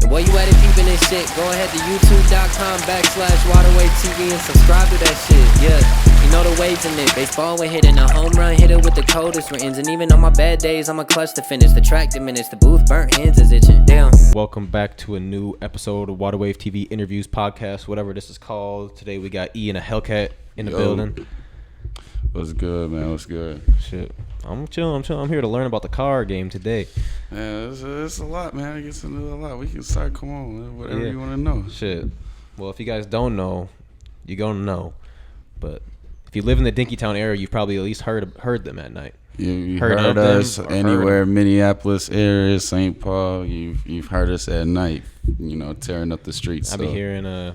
And while you at it peeping this shit, go ahead to youtube.com/WaterWaveTV and subscribe to that shit. Yeah, you know the waves in it. Baseball when hitting a home run, hit it with the coldest rains. And even on my bad days, I'm a clutch to finish. The track diminished, the booth burnt, hands is itching. Damn. Welcome back to a new episode of WaterWave TV Interviews Podcast, whatever this is called. Today we got E and a Hellcat in the building. What's good, man? What's good? Shit. I'm chilling. I'm here to learn about the car game today. Yeah, it's a lot, man. It gets into a lot. We can start. Come on, whatever you want to know. Shit. Well, if you guys don't know, you're gonna know. But if you live in the Dinkytown area, you've probably at least heard them at night. You heard us anywhere, Minneapolis area, St. Paul. You've heard us at night. You know, tearing up the streets. I be hearing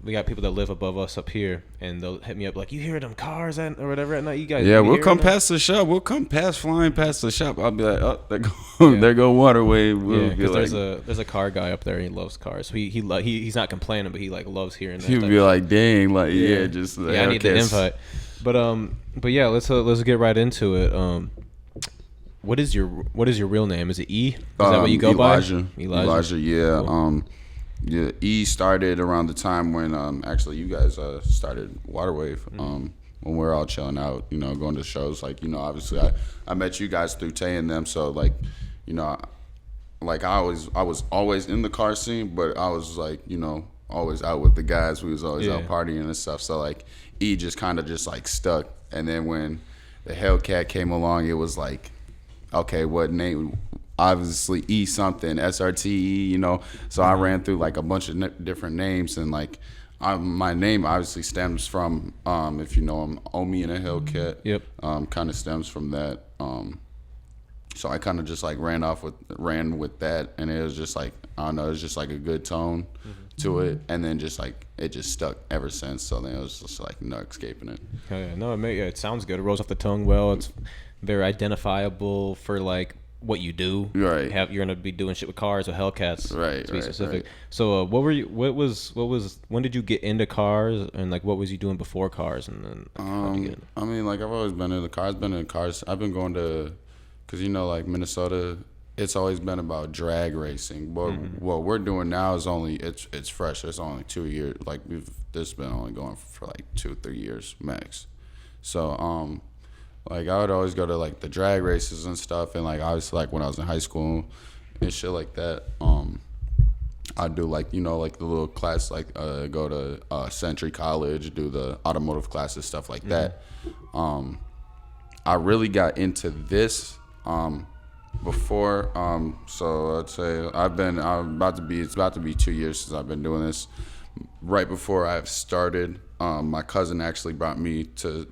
we got people that live above us up here, and they'll hit me up like, "You hear them cars or whatever at night?" You guys, we'll come past the shop. We'll come flying past the shop. I'll be like, "Oh, there go Waterwave." We'll because there's a car guy up there. And he loves cars. So he's not complaining, but he like loves hearing that. He'll be like, "Dang, like just I need the invite." But yeah, let's get right into it. What is your real name? Is it E? Is that what you go Elijah. by? Elijah. Yeah. Cool. Yeah, E started around the time when actually you guys started Waterwave. When we were all chilling out, you know, going to shows. Like, you know, obviously I met you guys through Tay and them. So like, you know, like I was always in the car scene, but I was like, you know, always out with the guys. We was always out partying and stuff. So like E just kind of just like stuck. And then when the Hellcat came along, it was like, okay, what name? Obviously E something, SRTE, you know. So I ran through like a bunch of different names, and like my name obviously stems from if you know Omi and a Hellcat. Yep. Kind of stems from that. So I kind of just like ran with that, and it was just like, I don't know, it was just like a good tone to it, and then just like it just stuck ever since. So then it was just like no escaping it. Oh, yeah, no, it sounds good. It rolls off the tongue well. It's very identifiable for like what you do. Right. You're gonna be doing shit with cars or Hellcats. Right. To be specific. Right. So when did you get into cars, and like what was you doing before cars, and then how'd you get into it? I mean, like I've always been in the cars. I've been going to, cause you know, like Minnesota, it's always been about drag racing. But what we're doing now is it's fresh. It's only 2 years. Like this been only going for like 2-3 years max. So like I would always go to like the drag races and stuff, and like obviously like when I was in high school and shit like that, I'd do like, you know, like the little class, like go to Century College, do the automotive classes, stuff like that. I really got into this before, so I'd say it's about to be 2 years since I've been doing this. Right before I've started, my cousin actually brought me to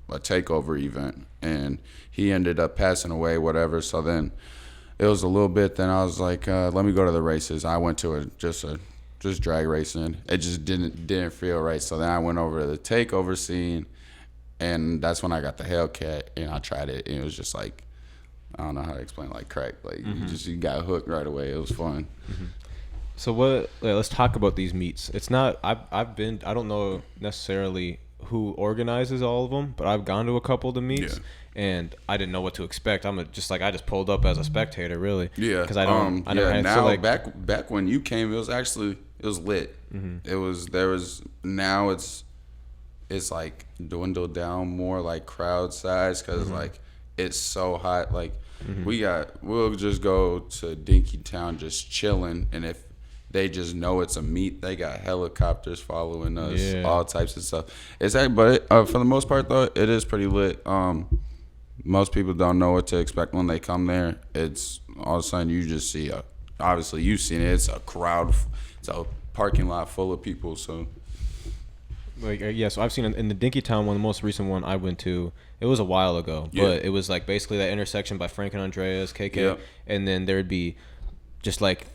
a takeover event, and he ended up passing away, whatever. So then it was a little bit, then I was like, let me go to the races. I went to just drag racing. It just didn't feel right. So then I went over to the takeover scene, and that's when I got the Hellcat, and I tried it, and it was just like, I don't know how to explain, like crack. Like you got hooked right away. It was fun. So let's talk about these meets. It's not, I don't know necessarily who organizes all of them, but I've gone to a couple of the meets, and I didn't know what to expect. I just pulled up as a spectator, really. Yeah. Because I don't. Now, so like, back when you came, it was lit. Now it's like dwindled down more, like crowd size, because like it's so hot. Like we'll just go to Dinkytown just chilling, and if they just know it's a meet, they got helicopters following us, all types of stuff. But for the most part, though, it is pretty lit. Most people don't know what to expect when they come there. It's all of a sudden you just see obviously you've seen it. It's a crowd. It's a parking lot full of people. So, like so I've seen in the Dinkytown one, the most recent one I went to. It was a while ago, but it was like basically that intersection by Frank and Andreas, KK, and then there'd be just like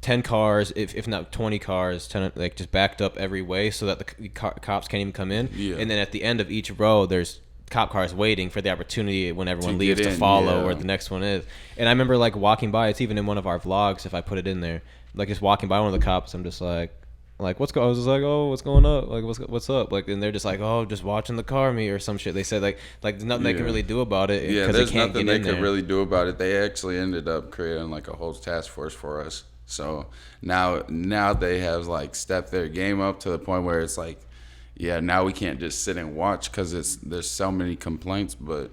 10 cars, if not 20 cars, 10, like just backed up every way so that the cops can't even come in. And then at the end of each row, there's cop cars waiting for the opportunity when everyone leaves to follow where the next one is. And I remember like walking by, it's even in one of our vlogs if I put it in there, like just walking by one of the cops, I'm just like what's going? I was just like, oh, what's going up? Like what's up? Like, and they're just like, oh, just watching the car meet or some shit. They said like there's nothing they can really do about it. There's nothing they could really do about it. They actually ended up creating like a whole task force for us. So now they have like stepped their game up to the point where it's like, yeah, now we can't just sit and watch because there's so many complaints. But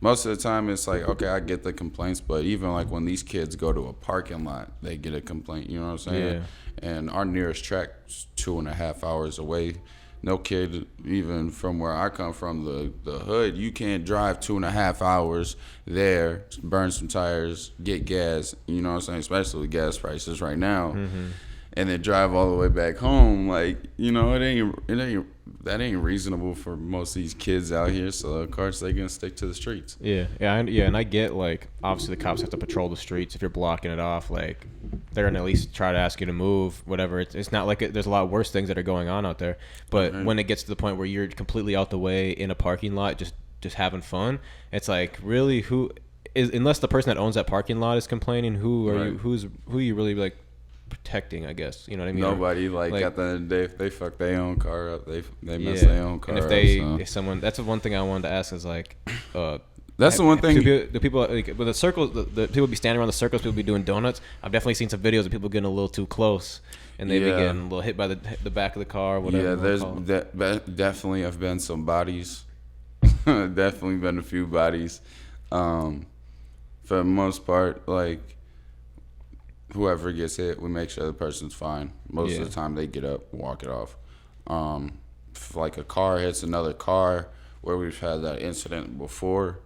most of the time it's like, okay, I get the complaints, but even like when these kids go to a parking lot, they get a complaint. You know what I'm saying? Yeah. And our nearest track is 2.5 hours away. No kid, even from where I come from, the hood, you can't drive 2.5 hours there, burn some tires, get gas. You know what I'm saying? Especially with gas prices right now. And then drive all the way back home. Like, you know, that ain't reasonable for most of these kids out here. So of course they gonna stick to the streets. And I get, like, obviously the cops have to patrol the streets. If you're blocking it off, like, they're gonna at least try to ask you to move, whatever. It's not like there's a lot worse things that are going on out there. But when it gets to the point where you're completely out the way in a parking lot, just having fun, it's like, really, who is, unless the person that owns that parking lot is complaining, who are you? Who are you really, like, protecting, I guess? You know what I mean? Nobody. Like at the end of the day, if they fuck their own car up, they mess their own car up. And if someone, that's the one thing I wanted to ask is, like, that's the one thing. The people, like, with the circles, the people be standing around the circles, people be doing donuts. I've definitely seen some videos of people getting a little too close, and they be getting a little hit by the back of the car, whatever. Yeah, there's definitely have been some bodies. Definitely been a few bodies. For the most part, like, whoever gets hit, we make sure the person's fine. Most of the time, they get up, walk it off. If like a car hits another car, where we've had that incident before,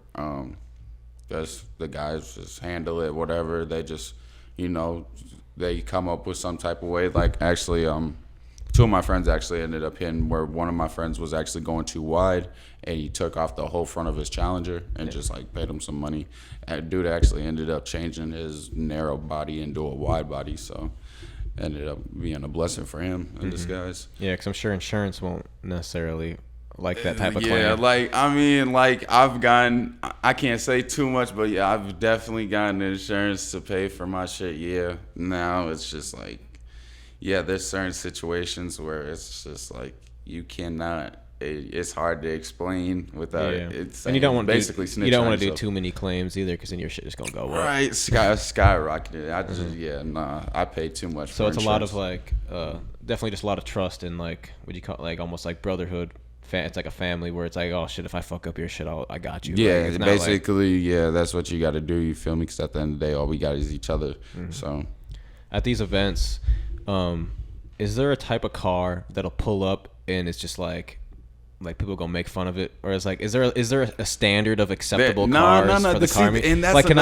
just the guys just handle it, whatever. They just, you know, they come up with some type of way. Like, actually, two of my friends actually ended up hitting where one of my friends was actually going too wide, and he took off the whole front of his Challenger and just, like, paid him some money. And dude actually ended up changing his narrow body into a wide body, so ended up being a blessing for him in disguise. Yeah, because I'm sure insurance won't necessarily like that type of claim. Yeah, like, I mean, like, I can't say too much, but yeah, I've definitely gotten insurance to pay for my shit. Yeah, now it's just like, yeah, there's certain situations where it's just like you cannot. It's hard to explain without it. And you don't want basically you don't want to do too many claims either, because then your shit is gonna go up. Right, skyrocketed. I just I pay too much. So for it's insurance. a lot of, like, definitely just a lot of trust and, like, what do you call it? Like, almost like brotherhood. It's like a family where it's like, oh shit, if I fuck up your shit, I got you. Yeah, like, basically, yeah, that's what you got to do. You feel me? Because at the end of the day, all we got is each other. So, at these events, is there a type of car that'll pull up and it's just like people gonna make fun of it, or is there a standard of acceptable cars for the car meet? And that's like, can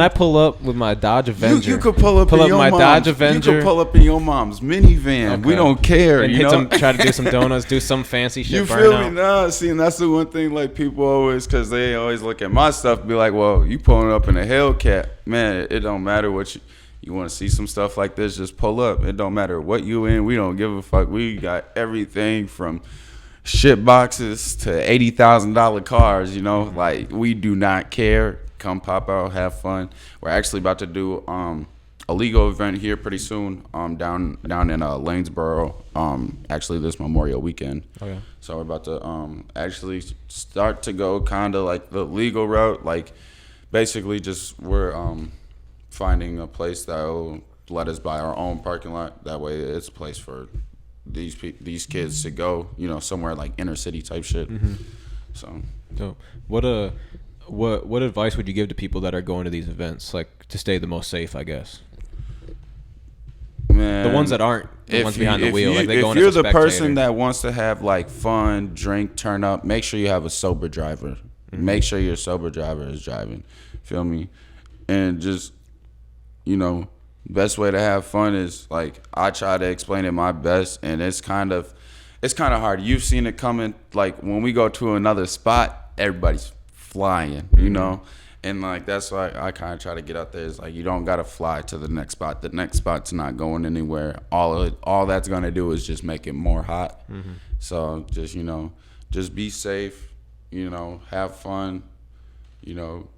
I pull up with my Dodge Avenger? You could pull up in your my mom's, Dodge Avenger. You could pull up in your mom's minivan. Okay. We don't care. And try to do some donuts, do some fancy shit. You feel me? Nah, see, and that's the one thing, like, people always, because they always look at my stuff and be like, well, you pulling up in a Hellcat. Man, it don't matter what you want to see some stuff like this, just pull up. It don't matter what you in. We don't give a fuck. We got everything from shit boxes to $80,000 cars, you know. Like, we do not care. Come pop out, have fun. We're actually about to do a legal event here pretty soon, down in Lanesboro, actually this Memorial weekend. Okay. So we're about to actually start to go kind of like the legal route. Like, basically just we're finding a place that will let us buy our own parking lot. That way it's a place for these kids to go, you know, somewhere like inner city type shit. So what advice would you give to people that are going to these events, like, to stay the most safe, I guess? Man, the ones that aren't the ones behind the wheel, like, they go in as a if you're the spectator. person that wants to have, like, fun, drink, turn up, make sure you have a sober driver. Make sure your sober driver is driving. Feel me? And just, you know, best way to have fun is, like, I try to explain it my best, and it's kind of hard. You've seen it coming. Like, when we go to another spot, everybody's flying, you know, and, like, that's why I kind of try to get out there. Is like, you don't gotta fly to the next spot. The next spot's not going anywhere. All that's gonna do is just make it more hot. So just, you know, just be safe, you know, have fun, you know.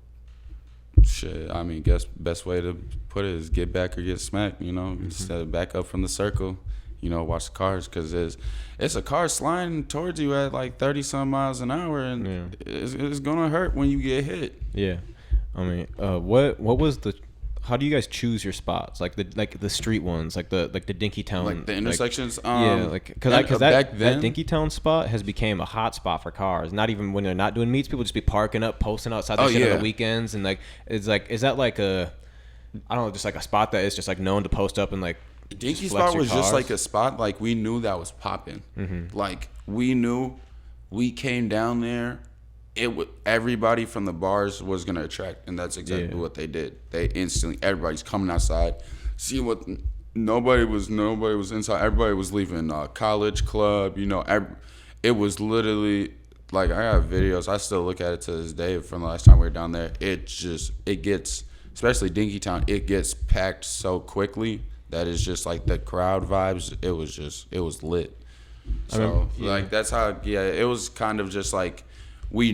Shit, I mean, guess best way to put it is get back or get smacked, you know. Instead of back up from the circle, you know, watch the cars, because it's a car sliding towards you at like 30-some miles an hour, and it's gonna hurt when you get hit. Yeah, I mean, what was the how do you guys choose your spots? Like the street ones, like the Dinkytown, like the intersections. Because that then Dinkytown spot has become a hot spot for cars. Not even when they're not doing meets, people just be parking up, posting outside the shit on the weekends, and like it's like, is that like a, I don't know, just like a spot that is just like known to post up and like. Dinky spot was just like a spot like we knew that was popping. Mm-hmm. Like we knew, we came down there. Everybody from the bars was gonna attract, and that's exactly what they did. They instantly, everybody's coming outside, see what nobody was inside. Everybody was leaving college club. You know, it was literally like, I have videos. I still look at it to this day from the last time we were down there. It gets, especially Dinkytown, it gets packed so quickly that it's just like the crowd vibes. It was lit. So like that's how it was kind of just like. We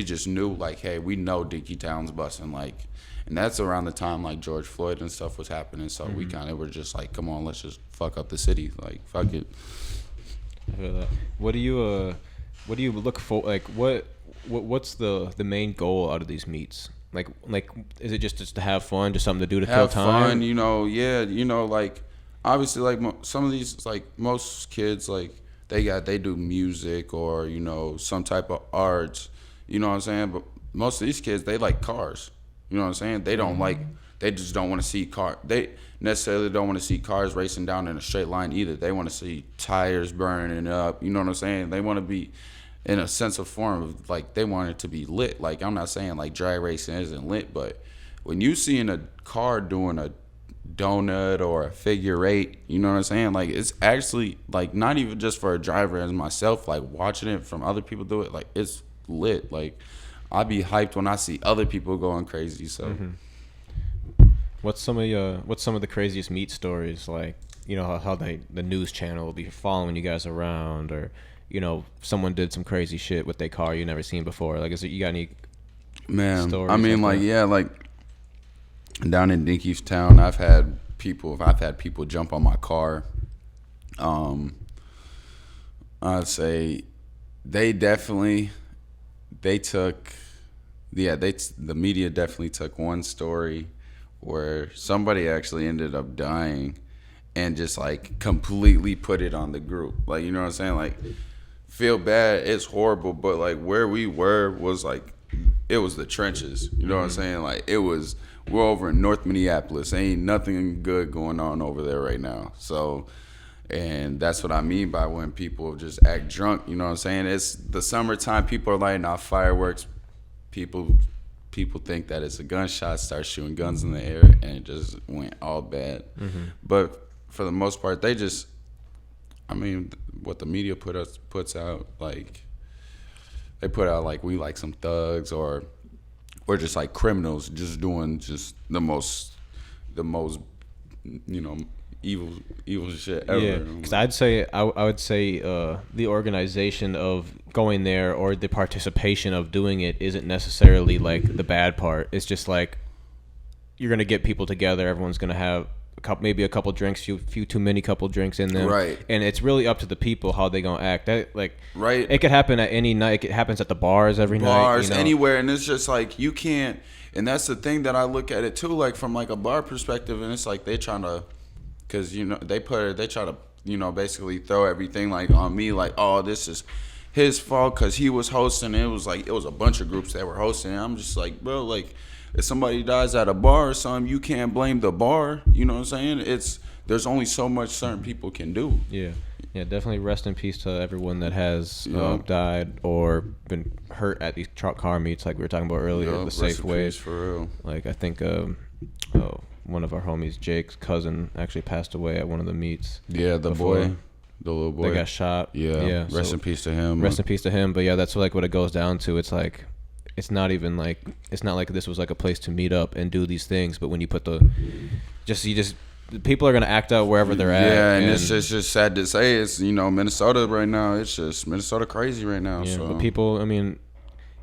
just knew, like, hey, we know Dinkytown's busting, like, and that's around the time, like, George Floyd and stuff was happening, so we kind of were just like, come on, let's just fuck up the city, like, fuck it. I feel that. What do you look for, like, what's the main goal out of these meets? Like, is it just to have fun, just something to do to kill time? Have fun, you know, like, obviously, like, some of these, like, most kids, like, they do music or, you know, some type of arts, you know what I'm saying? But most of these kids, they like cars, you know what I'm saying? They don't they just don't want to see they necessarily don't want to see cars racing down in a straight line either. They want to see tires burning up, you know what I'm saying? They want to be in a sense of form of, like, they want it to be lit. Like, I'm not saying, like, drag racing isn't lit, but when you see in a car doing a donut or a figure eight, you know what I'm saying? Like, it's actually, like, not even just for a driver as myself, like, watching it from other people do it, like, it's lit. Like, I be hyped when I see other people going crazy. So what's some of the craziest meet stories? Like, you know, how the news channel will be following you guys around, or, you know, someone did some crazy shit with their car you never seen before. Like, you got any stories? I mean, like, down in Dinkytown, I've had people jump on my car. I'd say the media definitely took one story where somebody actually ended up dying and just, like, completely put it on the group. Like, you know what I'm saying? Like, feel bad, it's horrible, but, like, where we were was, like, it was the trenches. You know what I'm saying? Like, we're over in North Minneapolis. Ain't nothing good going on over there right now. So, and that's what I mean by when people just act drunk. You know what I'm saying? It's the summertime. People are lighting off fireworks. People think that it's a gunshot, start shooting guns in the air, and it just went all bad. But for the most part, what the media puts out, like, they put out, like, we like some thugs, or we're just like criminals just doing just the most you know, evil shit ever. Yeah, because I would say the organization of going there or the participation of doing it isn't necessarily, like, the bad part. It's just like you're gonna get people together. Everyone's gonna have maybe a couple drinks, few too many couple drinks in them, right? And it's really up to the people how they gonna act. That, like, right? It could happen at any night. It happens at the bars every night, you know? Anywhere, and it's just like you can't. And that's the thing that I look at it too, like, from, like, a bar perspective, and it's like they trying to, because, you know, they try to, you know, basically throw everything, like, on me, like, oh, this is his fault because he was hosting. It was like, it was a bunch of groups that were hosting, and I'm just like, bro, like, if somebody dies at a bar or something, you can't blame the bar. You know what I'm saying? There's only so much certain people can do. Yeah, definitely rest in peace to everyone that has died or been hurt at these car meets, like we were talking about earlier. The Safeways, for real. Like, I think one of our homies, Jake's cousin, actually passed away at one of the meets. Yeah, the little boy. They got shot. Yeah. Rest in peace to him. Rest in peace to him. But yeah, that's, like, what it goes down to. It's like, it's not like this was, like, a place to meet up and do these things. But when you put people are gonna act out wherever they're at. Yeah, and it's just sad to say, it's, you know, Minnesota right now. It's just Minnesota crazy right now. Yeah, so. But people, I mean,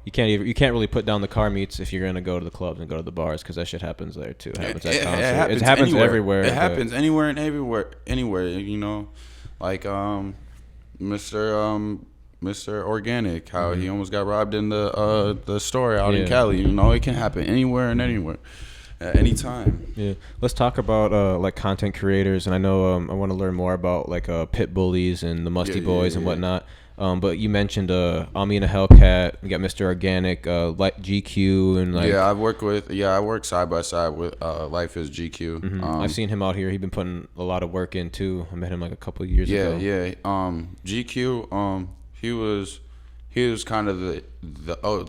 you can't really put down the car meets if you're gonna go to the clubs and go to the bars, because that shit happens there too. It happens everywhere. It happens anywhere and everywhere. You know, like Mr. Organik, how he almost got robbed in the store out in Cali. You know, it can happen anywhere and anywhere. Anytime. Yeah, let's talk about like content creators, and I know I want to learn more about like Pit Bullies and the Musty Boys and whatnot. But you mentioned Ami and a Hellcat. We got Mr. Organik, like GQ, and like I work side by side with Life is GQ. Mm-hmm. I've seen him out here. He's been putting a lot of work in too. I met him like a couple of years ago. GQ. He was kind of the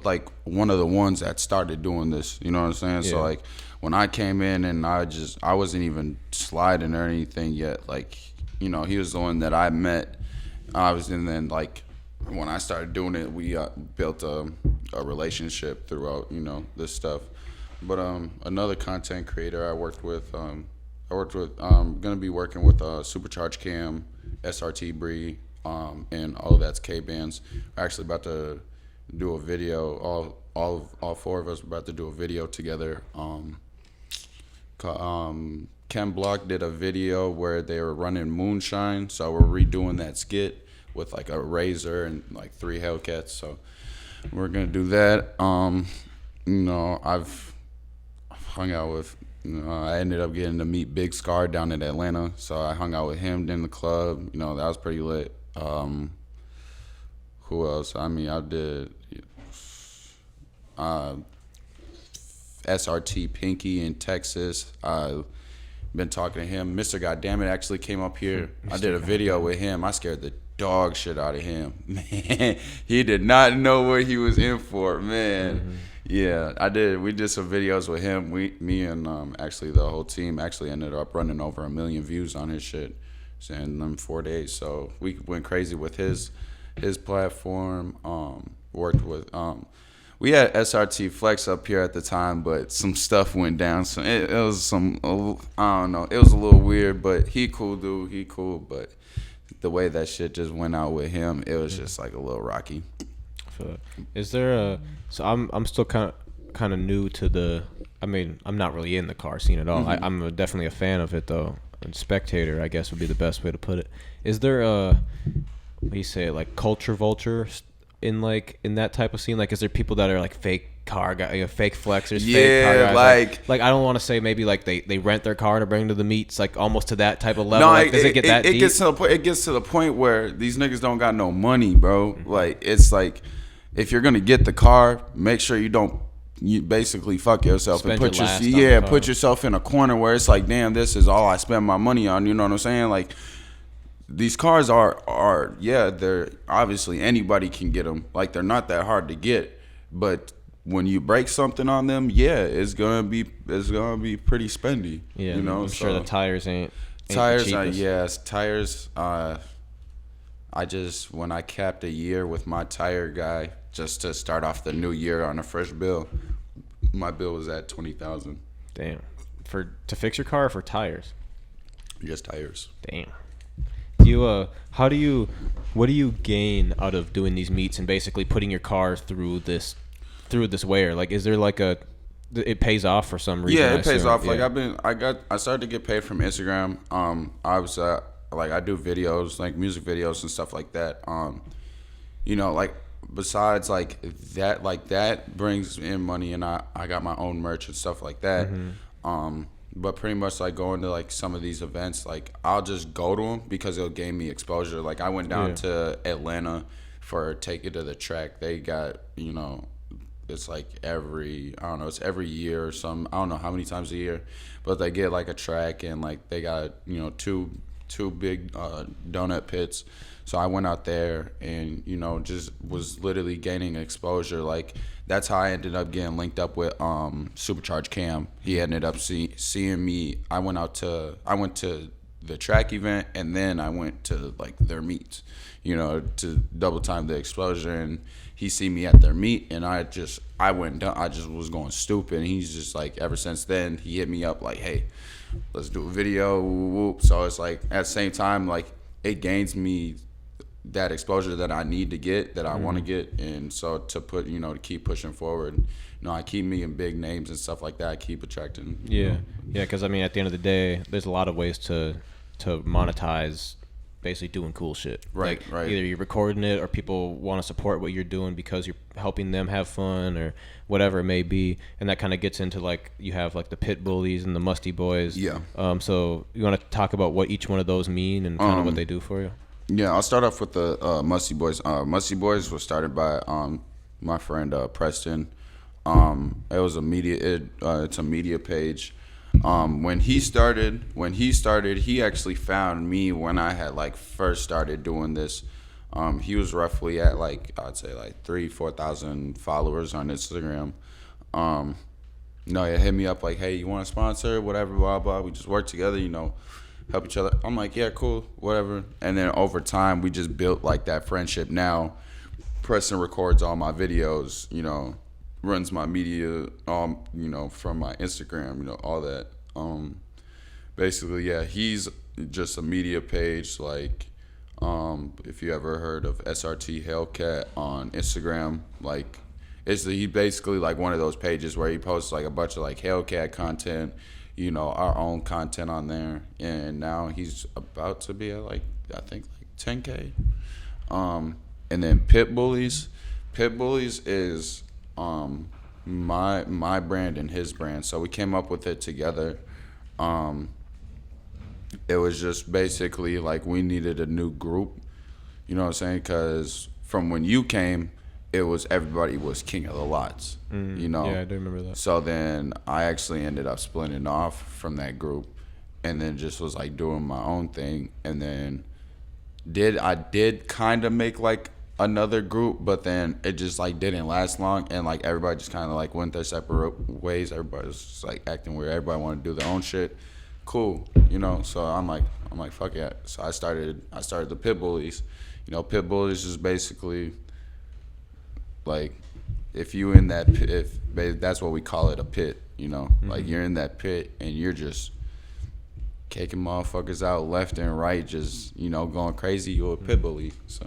like one of the ones that started doing this. You know what I'm saying? Yeah. So like when I came in and I wasn't even sliding or anything yet. Like, you know, he was the one that I met. And then like when I started doing it, we built a relationship throughout, you know, this stuff. But another content creator I worked with, I'm gonna be working with Supercharged Cam, SRT Bree, and all that's K bands. We're actually about to do a video. All four of us are about to do a video together. Ken Block did a video where they were running Moonshine, so we're redoing that skit with like a Razor and like 3 Hellcats. So we're gonna do that. You know, I've hung out with. I ended up getting to meet Big Scar down in Atlanta, so I hung out with him in the club. You know, that was pretty lit. Who else? I mean, I did SRT Pinky in Texas. I've been talking to him. Mr. Goddammit actually came up here. I did a video with him. I scared the dog shit out of him. Man, he did not know what he was in for, man. Mm-hmm. Yeah, I did. We did some videos with him. Me and actually the whole team actually ended up running over 1 million views on his shit in them 4 days. So we went crazy with his platform. Worked with we had SRT Flex up here at the time, but some stuff went down. So it was some, I don't know. It was a little weird, but he cool dude. He cool, but the way that shit just went out with him, it was just like a little rocky. Is there so I'm still kind of new to the. I mean, I'm not really in the car scene at all. Mm-hmm. I'm definitely a fan of it though. And spectator, I guess, would be the best way to put it. Is there what do you say, like culture vulture in that type of scene? Like, is there people that are like fake car guy, fake flexers, fake car guys? Like I don't want to say maybe like they rent their car to bring to the meets, like almost to that type of level. No, like, does it get that deep? It gets to the point where these niggas don't got no money, bro. Mm-hmm. Like, it's like, if you're gonna get the car, make sure you basically fuck yourself and put yourself in a corner where it's like, damn, this is all I spend my money on. You know what I'm saying? Like, these cars are they're obviously anybody can get them. Like, they're not that hard to get, but when you break something on them, it's gonna be pretty spendy. Yeah, you know. I'm sure the tires ain't tires. The cheapest. Tires. When I capped a year with my tire guy just to start off the new year on a fresh bill, my bill was at $20,000. Damn. To fix your car or for tires? Just tires. Damn. What do you gain out of doing these meets and basically putting your car through this wear? Like, is there like it pays off for some reason? Yeah, it pays off. Like, I started to get paid from Instagram. I was like, I do videos, like music videos and stuff like that. You know, like, besides like that brings in money, and I got my own merch and stuff like that. Mm-hmm. But pretty much like going to like some of these events, like I'll just go to them because it'll gain me exposure. Like, I went down to Atlanta for Take It to the Track. They got, you know, it's like it's every year or something. I don't know how many times a year, but they get like a track, and like they got, you know, two big donut pits. So I went out there and, you know, just was literally gaining exposure. Like, that's how I ended up getting linked up with Supercharged Cam. He ended up seeing me. I went to the track event, and then I went to like their meets, you know, to double time the exposure. And he see me at their meet, and I just was going stupid. And he's just like, ever since then, he hit me up like, hey, let's do a video. Whoop. So it's like, at the same time, like, it gains me that exposure that I need to get, that I want to get. And so to keep pushing forward, you know, I keep meeting big names and stuff like that. I keep attracting. Yeah. Because I mean, at the end of the day, there's a lot of ways to monetize basically doing cool shit. Right, like, right. Either you're recording it or people want to support what you're doing because you're helping them have fun or whatever it may be. And that kind of gets into like you have like the Pit Bullies and the Musty Boys. Yeah. So you want to talk about what each one of those mean and kind of what they do for you? Yeah, I'll start off with the Musty Boys. Musty Boys was started by my friend Preston. It was it's a media page. When he started, he actually found me when I had like first started doing this. He was roughly at like, I'd say like 3,000-4,000 followers on Instagram. No, he hit me up like, hey, you want to sponsor? Whatever, blah, blah. We just work together, help each other. I'm like, yeah, cool, whatever. And then over time, we just built like that friendship. Now, Preston records all my videos, runs my media, from my Instagram, all that. Basically, yeah, he's just a media page. Like, if you ever heard of SRT Hellcat on Instagram, like, he basically like one of those pages where he posts like a bunch of like Hellcat content, our own content on there. And now he's about to be at like, I think like 10K. And then Pit Bullies is my brand and his brand, so we came up with it together. It was just basically like we needed a new group, you know what I'm saying? Because from when you came, it was everybody was king of the lots, Yeah, I do remember that. So then I actually ended up splitting off from that group, and then just was like doing my own thing, and then I did kind of make like another group, but then it just like didn't last long, and like everybody just kind of like went their separate ways. Everybody was just like acting weird. Everybody wanted to do their own shit. Cool, So I'm like fuck yeah. So I started the Pit Bullies. Pit Bullies is basically like if you in that pit, that's what we call it, a pit. Like you're in that pit and you're just kicking motherfuckers out left and right, just going crazy. You're a pit bully. So.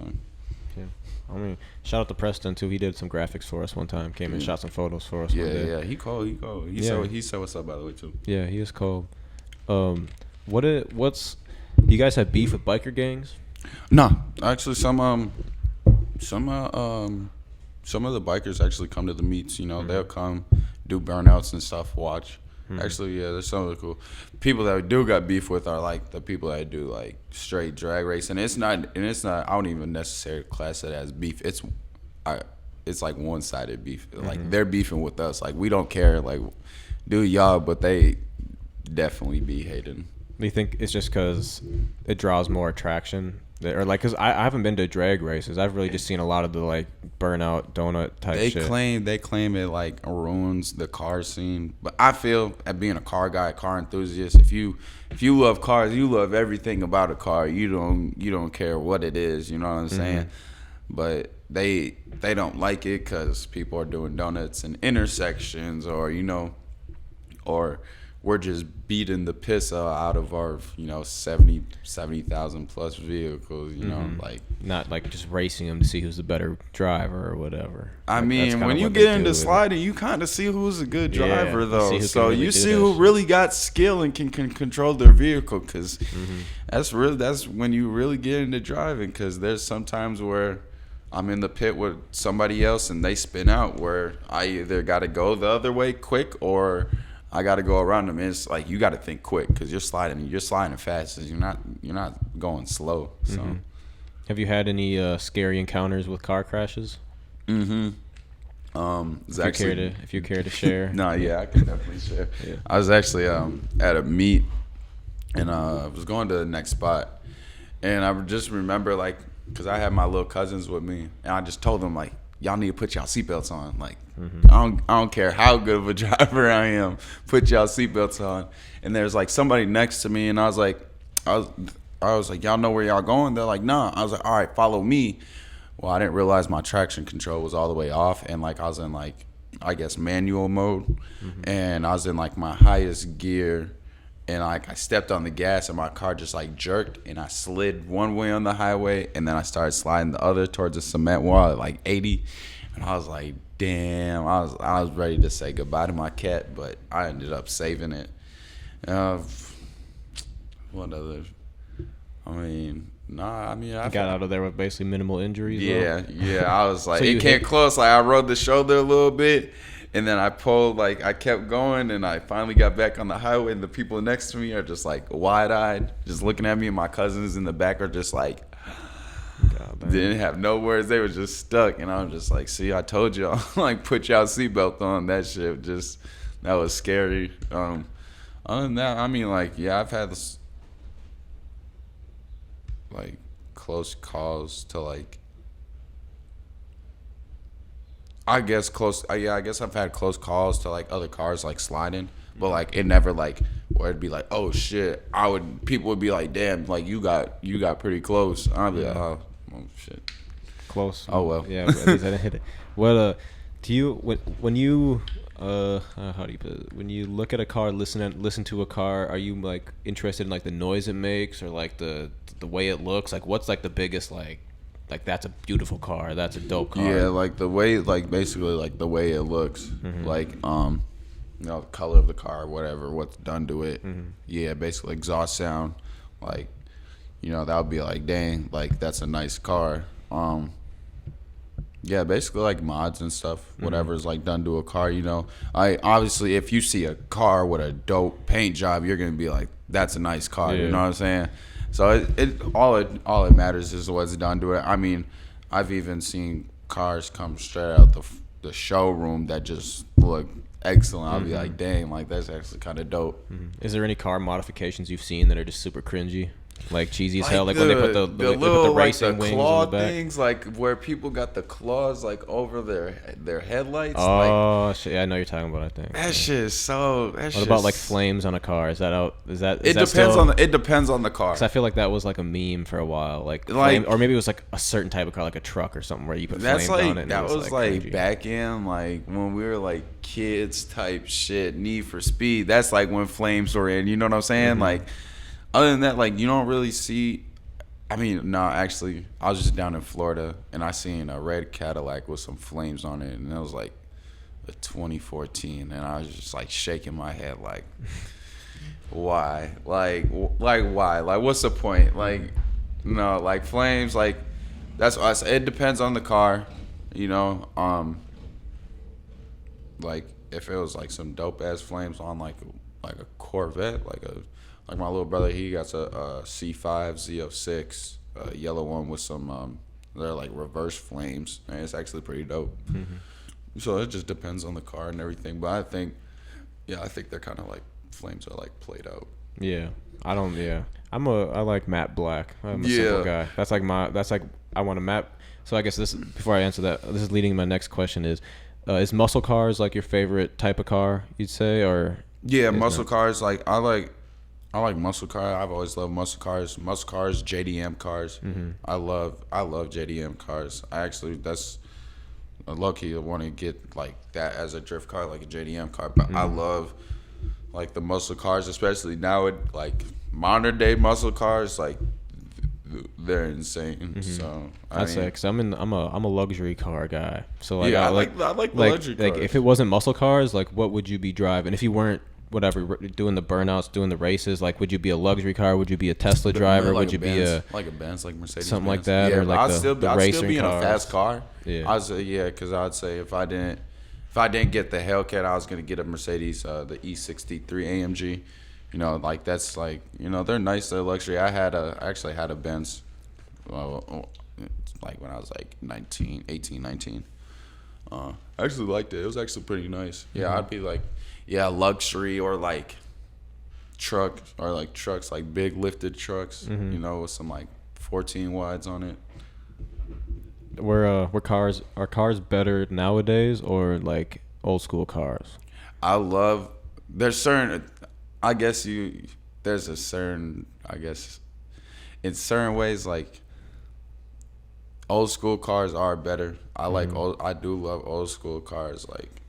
Yeah. I mean, shout out to Preston too. He did some graphics for us one time. Came and shot some photos for us. Yeah, one day. Yeah. He cold. He said what's up, by the way, too. Yeah, he is cold. What's you guys have beef with biker gangs? No, actually, some of the bikers actually come to the meets. They'll come, do burnouts and stuff. Watch. Actually, yeah, there's some of the cool people that we do got beef with are like the people that do like straight drag racing. It's not. I don't even necessarily class it as beef. It's like one-sided beef. Like they're beefing with us. Like we don't care. Like do y'all, but they definitely be hating. Do you think it's just because it draws more attraction? Or like, cause I haven't been to drag races. I've really just seen a lot of the like burnout donut type shit. They claim it like ruins the car scene, but I feel at being a car guy, car enthusiast, if you love cars, you love everything about a car. You don't care what it is. You know what I'm saying? But they don't like it because people are doing donuts in intersections, or or we're just beating the piss out of our 70,000 plus vehicles, like not like just racing them to see who's the better driver or whatever. I mean, when you get into sliding, you kind of see who's a good driver, though. So you see who really got skill and can control their vehicle, because that's when you really get into driving. Because there's sometimes where I'm in the pit with somebody else and they spin out, where I either got to go the other way quick or I got to go around them. And it's like you got to think quick because you're sliding fast. You're not going slow. So, have you had any scary encounters with car crashes? If you care to share. No, yeah, I can definitely share. Yeah. I was actually at a meet, and I was going to the next spot, and I just remember because I had my little cousins with me, and I just told them y'all need to put y'all seatbelts on. I don't care how good of a driver I am, put y'all seatbelts on. And there's somebody next to me, and I was like, y'all know where y'all going? They're like, nah. I was like, all right, follow me. Well, I didn't realize my traction control was all the way off, and I was in I guess manual mode, and I was in my highest gear, and I stepped on the gas, and my car just jerked, and I slid one way on the highway, and then I started sliding the other towards the cement wall at 80, and I was like, damn, I was ready to say goodbye to my cat, but I ended up saving it. What other? I mean, Nah, I mean, I got out of there with basically minimal injuries. Yeah. I was like, So it came close. Like, I rode the shoulder a little bit, and then I pulled. Like, I kept going, and I finally got back on the highway. And the people next to me are just like wide-eyed, just looking at me. And my cousins in the back are just like, didn't have no words. They were just stuck, and I'm just like, see, I told y'all, like, put y'all seatbelt on. That shit that was scary. Other than that, I mean, like, yeah, I've had this, like, close calls to, like, I guess I've had close calls to, like, other cars, like, sliding, but, like, it never, like, where it'd be like, oh shit, people would be like, damn, like, you got pretty close. I'd be like, oh shit, close. Oh well. Yeah, but at least I didn't hit it. What do you when you how do you put it? When you look at a car, listen to a car, are you like interested in like the noise it makes, or like the way it looks? Like, what's like the biggest like that's a beautiful car, that's a dope car? Yeah, like the way, like basically like the way it looks, like the color of the car, whatever, what's done to it. Yeah, basically exhaust sound, like, that would be like, dang, like that's a nice car. Yeah, basically like mods and stuff, whatever's like done to a car. I obviously, if you see a car with a dope paint job, you're gonna be like, that's a nice car. Yeah. You know what I'm saying? So all it matters is what's done to it. I mean, I've even seen cars come straight out the showroom that just look excellent. I'll be like, dang, like that's actually kind of dope. Is there any car modifications you've seen that are just super cringy? Like cheesy as hell, like the, when they put the little racing like the wings claw on the back. things, like where people got the claws like over their headlights. Oh shit! Yeah, I know you're talking about. I think that shit is so. What about like flames on a car? Is that out? Is that? It depends on the car. Because I feel like that was like a meme for a while, like flame, or maybe it was like a certain type of car, like a truck or something, where you put flames on it. And that it was like cringy. back in like when we were like kids type shit, Need for Speed. That's like when flames were in. You know what I'm saying? Like, other than that, like you don't really see. I mean, no, actually, I was just down in Florida, and I seen a red Cadillac with some flames on it, and it was like a 2014, and I was just like shaking my head, like, why? Like why? Like, what's the point? Like, no, like flames, like that's us. It depends on the car, like if it was like some dope ass flames on like a Corvette, like my little brother, he got a C5 Z06, a yellow one with some, they're like reverse flames, and it's actually pretty dope. So it just depends on the car and everything. But I think they're kind of like, flames are like played out. Yeah, I like matte black. I'm a simple guy. That's like I want a matte. So I guess before I answer that, this is leading to my next question is muscle cars like your favorite type of car, you'd say, or? Yeah, muscle cars, like I like muscle cars. I've always loved muscle cars. Muscle cars, JDM cars. I love JDM cars. That's lucky to want to get like that as a drift car, like a JDM car. But I love like the muscle cars, especially now. Like modern day muscle cars, like they're insane. So I'd say, because I'm a luxury car guy. So like, yeah, I like the luxury cars. Like if it wasn't muscle cars, like what would you be driving? If you weren't doing the burnouts, doing the races, like would you be a luxury car? Would you be a Tesla driver? Like would you be a Benz, like Mercedes, something Benz. like that, or like I'd still be in cars. a fast car. Yeah, because I'd say if I didn't get the Hellcat, I was gonna get a Mercedes, the E63 AMG. Like that's like they're nice, they're luxury. I actually had a Benz, like when I was like 18, 19. I actually liked it. It was actually pretty nice. Yeah, I'd be like, luxury or like trucks, like big lifted trucks, with some like 14 wides on it. Are cars better nowadays or like old school cars? In certain ways, like old school cars are better. I do love old school cars, like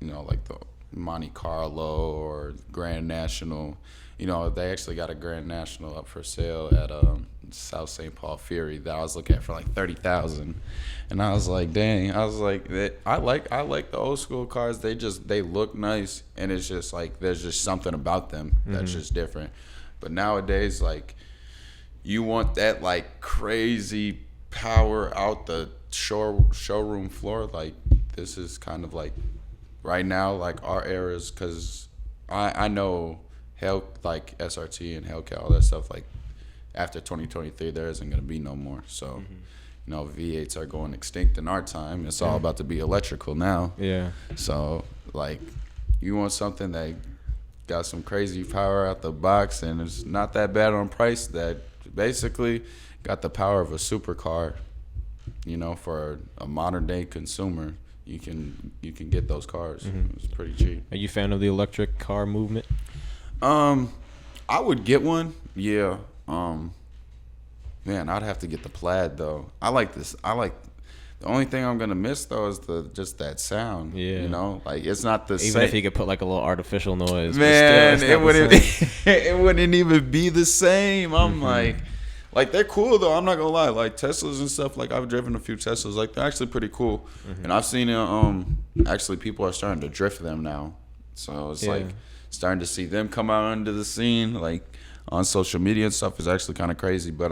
like the Monte Carlo or Grand National. They actually got a Grand National up for sale at South St. Paul Ferry that I was looking at for like $30,000, and I was like, dang. I was like, I like the old school cars. They look nice, and it's just like there's just something about them that's just different. But nowadays, like you want that like crazy power out the showroom floor. Like this is kind of like right now, like our eras, because I know like SRT and Hellcat, all that stuff. Like after 2023, there isn't gonna be no more. So. You know, V8s are going extinct in our time. It's all about to be electrical now. Yeah. So, like, you want something that got some crazy power out the box and it's not that bad on price, that basically got the power of a supercar, you know, for a modern day consumer. You can get those cars. It's pretty cheap. Are you a fan of the electric car movement? I would get one. Yeah. Man, I'd have to get the Plaid though. I like this. The only thing I'm gonna miss though is just that sound. Yeah. You know, like it's not the Even same. if you could put like a little artificial noise. Man, still, it wouldn't. It wouldn't even be the same. I'm like they're cool though. I'm not gonna lie. Like Teslas and stuff. Like I've driven a few Teslas. Like they're actually pretty cool. And I've seen actually people are starting to drift them now. So it's like starting to see them come out into the scene. Like on social media and stuff is actually kind of crazy. But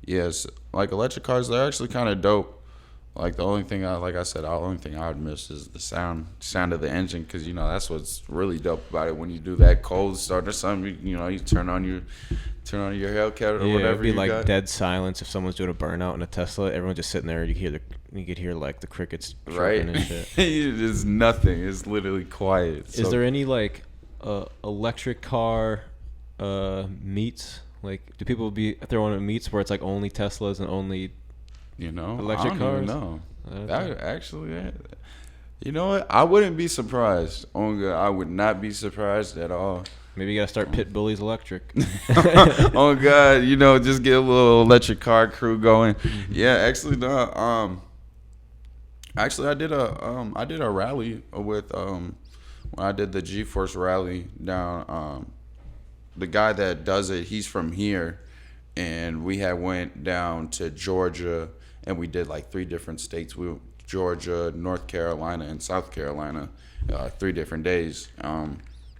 yes, like electric cars, they're actually kind of dope. Like the only thing I would miss is the sound of the engine, because you know that's what's really dope about it. When you do that cold start or something, you know, you turn on your Hellcat or whatever. It'd be you like got. dead silence if someone's doing a burnout in a Tesla. Everyone's just sitting there. You could hear like the crickets Right. chirping and shit. It's nothing. It's literally quiet. Is there any like electric car meets? Like, do people be throwing at meets where it's like only Teslas and only electric I don't cars? even know. That actually, you know what? I wouldn't be surprised. I would not be surprised at all. Maybe you gotta start Pit Bullies Electric. Oh God, you know, just get a little electric car crew going. Yeah, actually, no. Actually, I did a rally with when I did the G-Force rally down. The guy that does it, he's from here, and we had went down to Georgia, and we did like 3 different states. Georgia, North Carolina, and South Carolina, 3 different days.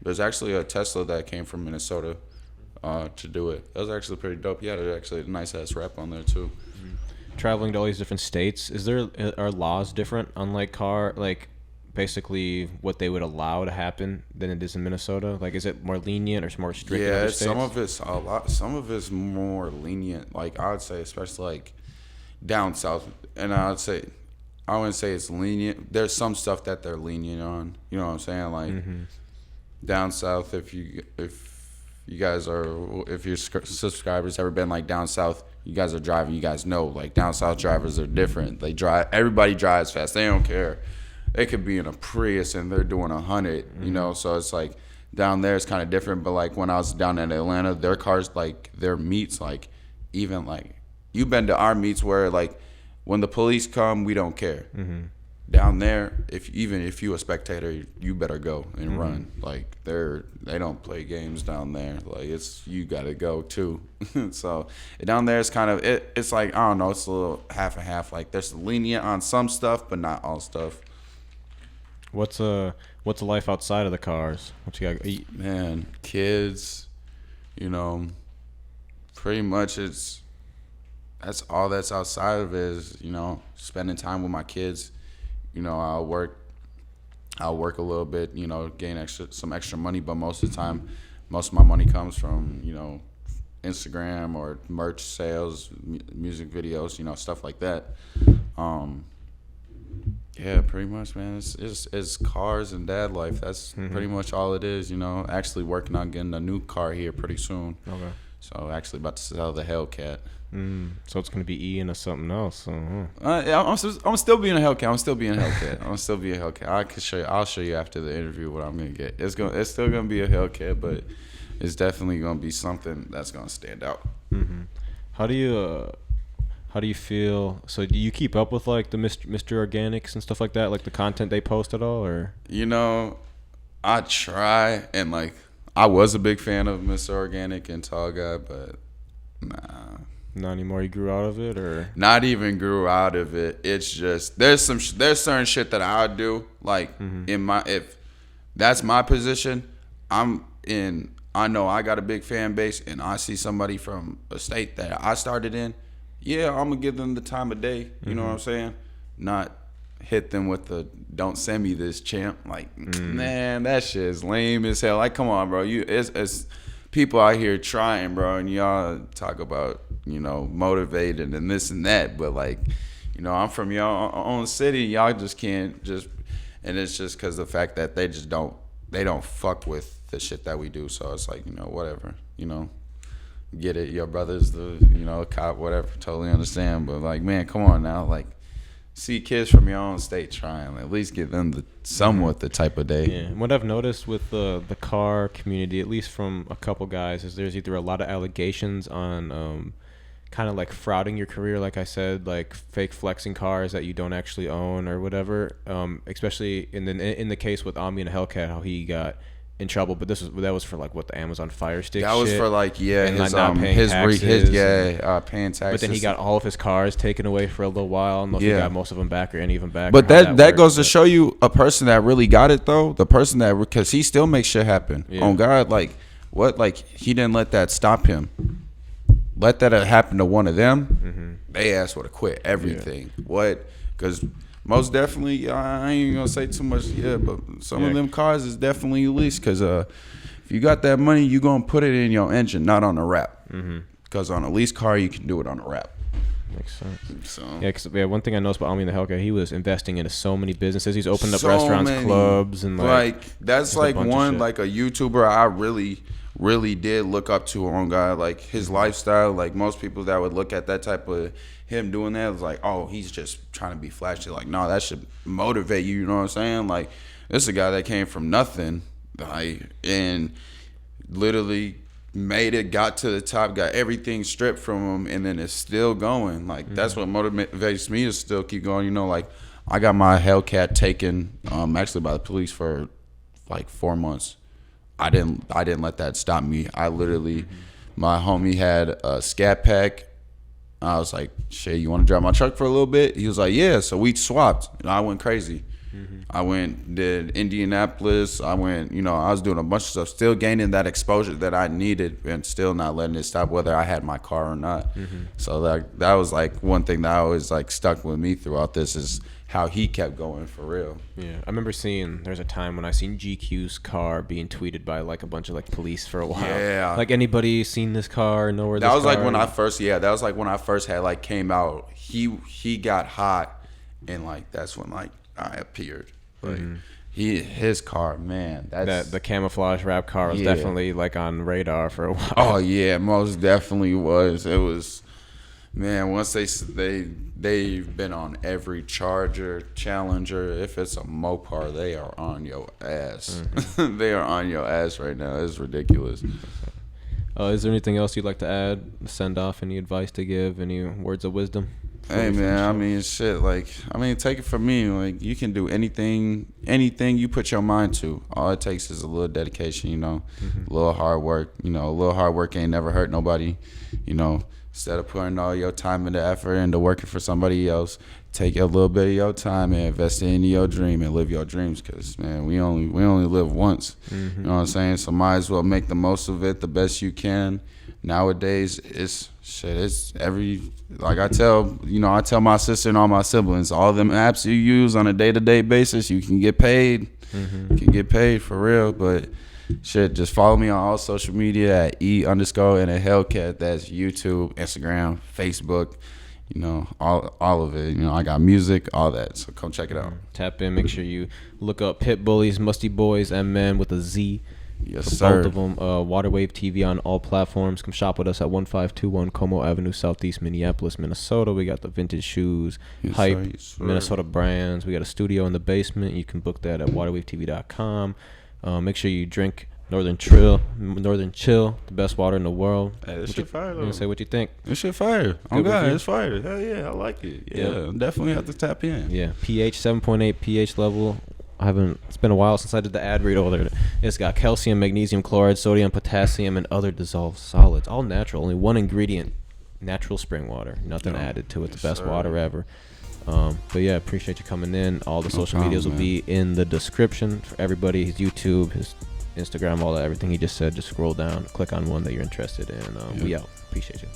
There's actually a Tesla that came from Minnesota to do it. That was actually pretty dope. Yeah, there's actually a nice ass rep on there too. Traveling to all these different states, are laws different on like basically what they would allow to happen than it is in Minnesota? Like, is it more lenient or more strict? in other states? Some of it's a lot. Some of it's more lenient. Like I would say, especially like down south, and I wouldn't say it's lenient. There's some stuff that they're lenient on. You know what I'm saying? Like down south, if your subscribers ever been like down south, you guys are driving. You guys know like down south drivers are different. They drive. Everybody drives fast. They don't care. They could be in a Prius and they're doing 100, you know? So it's like down there it's kind of different. But like when I was down in Atlanta, their cars, like their meets, like even like you've been to our meets where like when the police come, we don't care. Down there, if you a spectator, you better go and run. Like they don't play games down there. Like you gotta go too. So down there it's kind of it's like, I don't know, it's a little half and half. Like there's lenient on some stuff, but not all stuff. What's a life outside of the cars? What you got? Man, kids, you know, pretty much that's all that's outside of it is, you know, spending time with my kids. You know, I'll work a little bit, you know, gain some extra money, but most of the time, most of my money comes from, you know, Instagram or merch sales, music videos, you know, stuff like that. Yeah, pretty much, man. It's cars and dad life. That's pretty much all it is, you know. Actually working on getting a new car here pretty soon. Okay. So actually about to sell the Hellcat. So it's gonna be E into something else. I'm still being a Hellcat. I'm still being a Hellcat. I can show you. I'll show you after the interview what I'm gonna get. It's still gonna be a Hellcat, but it's definitely gonna be something that's gonna stand out. How do you feel? So do you keep up with like the Mr. Organics and stuff like that, like the content they post at all, or? You know, I try, and like I was a big fan of Mr. Organik and Tall Guy, but nah. Not anymore. You grew out of it, or? Not even grew out of it. It's just there's certain shit that I do. Like if that's my position, I'm in I know I got a big fan base, and I see somebody from a state that I started in, yeah, I'm gonna give them the time of day. You know what I'm saying? Not hit them with the "don't send me this, champ." Like, man, that shit is lame as hell. Like, come on, bro. It's people out here trying, bro, and y'all talk about, you know, motivated and this and that, but like, you know, I'm from your own city. Y'all just can't just, and it's just because the fact that they don't fuck with the shit that we do. So it's like, you know, whatever, you know, get it. Your brother's the, you know, cop, whatever. Totally understand. But like, man, come on now. Like, see kids from your own state trying. At least give them somewhat the type of day. Yeah. And what I've noticed with the car community, at least from a couple guys, is there's either a lot of allegations on kind of like frauding your career, like I said, like fake flexing cars that you don't actually own or whatever. Especially in the case with Ami and Hellcat, how he got in trouble, but that was for like what, the Amazon Fire Stick. That was shit, for like and his not paying taxes, paying taxes. But then he got all of his cars taken away for a little while. I don't know if he got most of them back or any of them back. But that goes to show you a person that really got it though. The person that, because he still makes shit happen. Yeah. On God, like what? Like he didn't let that stop him. Let that happen to one of them. They ass would have quit everything. Yeah. What? Because most definitely, I ain't gonna say too much, but some of them cars is definitely leased. Because if you got that money, you gonna put it in your engine, not on a wrap. Because on a leased car, you can do it on a wrap. Makes sense. So one thing I noticed about Ami and the Hellcat, he was investing into so many businesses. He's opened up restaurants, clubs, and like that's like one, like a YouTuber I really did look up to on God, like his lifestyle. Like most people that would look at that type of him doing that was like, oh, he's just trying to be flashy. Like, no, that should motivate you. You know what I'm saying? Like, this is a guy that came from nothing, like, and literally made it, got to the top, got everything stripped from him, and then it's still going. Like, that's what motivates me to still keep going. You know, like I got my Hellcat taken actually by the police for like 4 months. I didn't let that stop me. I literally, my homie had a Scat Pack. I was like, shit, you want to drive my truck for a little bit? He was like, yeah. So we swapped, and I went crazy. I did Indianapolis. I went, you know, I was doing a bunch of stuff, still gaining that exposure that I needed, and still not letting it stop, whether I had my car or not. So that was like one thing that always like stuck with me throughout this, is how he kept going for real. Yeah, I remember there's a time when I seen GQ's car being tweeted by like a bunch of like police for a while. Yeah. Like, anybody seen this car? Know where this car is? That was like when I first had like came out. He got hot, and like that's when like I appeared. Like his car, man. That's the camouflage wrap car was definitely like on radar for a while. Oh yeah, most definitely was. It was. Man, once they've been on every Charger, Challenger. If it's a Mopar, they are on your ass. They are on your ass right now. It's ridiculous. Is there anything else you'd like to add? Send off? Any advice to give? Any words of wisdom? Hey man, I mean shit. Like, I mean, take it from me. Like, you can do anything you put your mind to. All it takes is a little dedication. You know, a little hard work. You know, a little hard work ain't never hurt nobody. You know. Instead of putting all your time and effort into working for somebody else, take a little bit of your time and invest it into your dream and live your dreams. Because, man, we only live once. You know what I'm saying? So might as well make the most of it the best you can. Nowadays, like I tell my sister and all my siblings, all them apps you use on a day-to-day basis, you can get paid. You can get paid for real, but shit, just follow me on all social media at _and a Hellcat. That's YouTube, Instagram, Facebook, you know, all of it. You know, I got music, all that. So come check it out. Tap in. Make sure you look up Pit Bullies, Musty Boys, MN with a Z. Yes, sir. Both of them. Waterwave TV on all platforms. Come shop with us at 1521 Como Avenue, Southeast Minneapolis, Minnesota. We got the vintage shoes, hype, sir. Minnesota brands. We got a studio in the basement. You can book that at waterwavetv.com. Make sure you drink Northern Chill, the best water in the world. Hey, this shit fire though. Say what you think. This shit fire. Oh God, it's fire. Hell yeah, I like it. Yeah, definitely have to tap in. Yeah, pH 7.8 pH level. It's been a while since I did the ad read over there. It's got calcium, magnesium chloride, sodium, potassium, and other dissolved solids. All natural. Only one ingredient: natural spring water. Nothing added to it. The best water ever. But yeah, appreciate you coming in. All the social medias will be in the description for everybody. His YouTube, his Instagram, all that, everything he just said. Just scroll down, click on one that you're interested in. We out. Appreciate you.